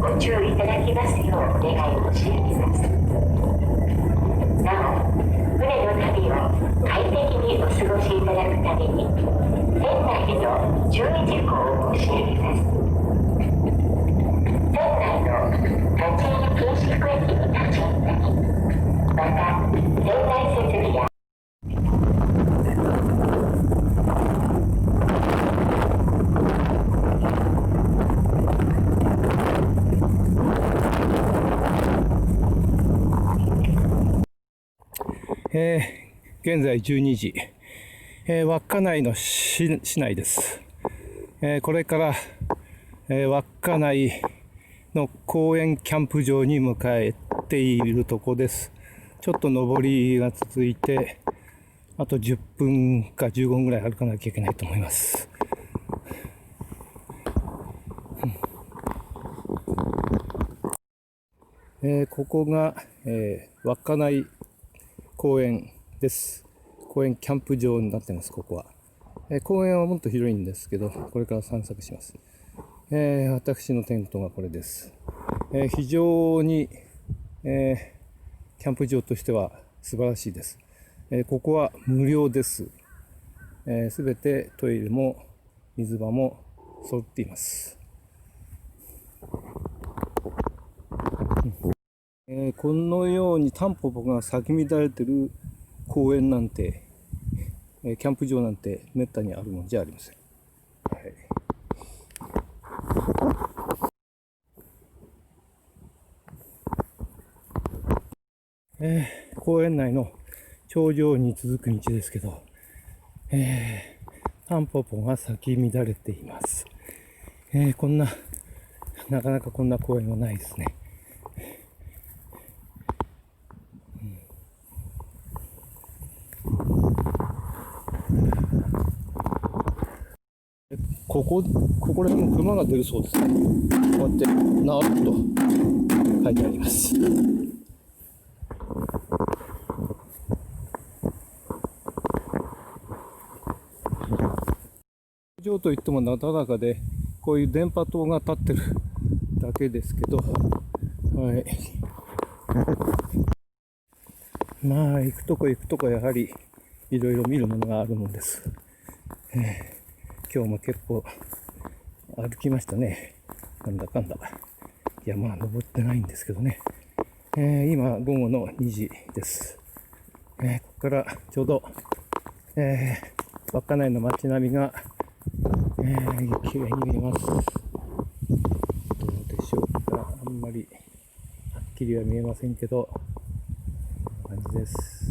ご注意いただきますようお願い申し上げます。なお、船の旅を快適にお過ごしいただくために、船内での注意事項を申し上げます。船内の立ち入り禁止区域に立ち入ったり、また船内設備や現在12時、稚内の市内です。これから、稚内の公園キャンプ場に向かっているとこです。ちょっと上りが続いて、あと10分か15分ぐらい歩かなきゃいけないと思います。ここが、稚内公園です。公園キャンプ場になってます、ここは。公園はもっと広いんですけど、これから散策します。私のテントがこれです。非常に、キャンプ場としては素晴らしいです。ここは無料です。すべてトイレも水場も揃っています。このようにタンポポが咲き乱れてる公園なんて、キャンプ場なんてめったにあるもんじゃありません。公園内の頂上に続く道ですけど、タンポポが咲き乱れています。なかなかこんな公園はないですね。ここら辺も熊が出るそうですね。こうやってなーっと書いてあります。上といってもなだらかで、こういう電波塔が立ってるだけですけど、はい。まあ、行くとこやはりいろいろ見るものがあるもんです。今日も結構歩きましたね。なんだかんだ。山は登ってないんですけどね。今、午後の2時です。ここからちょうど、稚内の街並みが、綺麗に見えます。どうでしょうか。あんまりはっきりは見えませんけど、こんな感じです。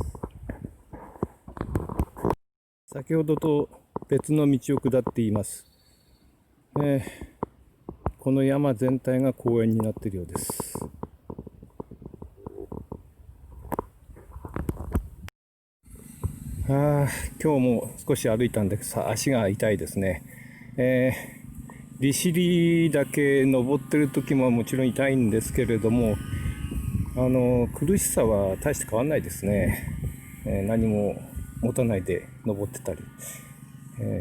先ほどと別の道を下っています。この山全体が公園になっているようです。今日も少し歩いたんですが足が痛いですね。利尻岳登ってる時ももちろん痛いんですけれども、苦しさは大して変わらないですね。何も持たないで登ってたり、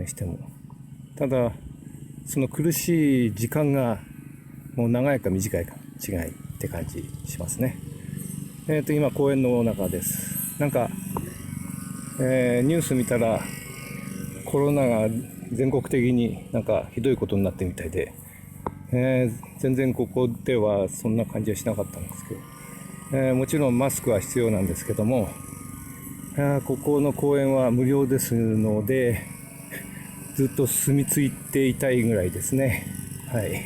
しても。ただ、その苦しい時間がもう長いか短いか違いって感じしますね。今公園の中です。なんか、ニュース見たらコロナが全国的になんかひどいことになってみたいで、全然ここではそんな感じはしなかったんですけど、もちろんマスクは必要なんですけども、ここの公園は無料ですのでずっと住み着いていたいぐらいですね。はい。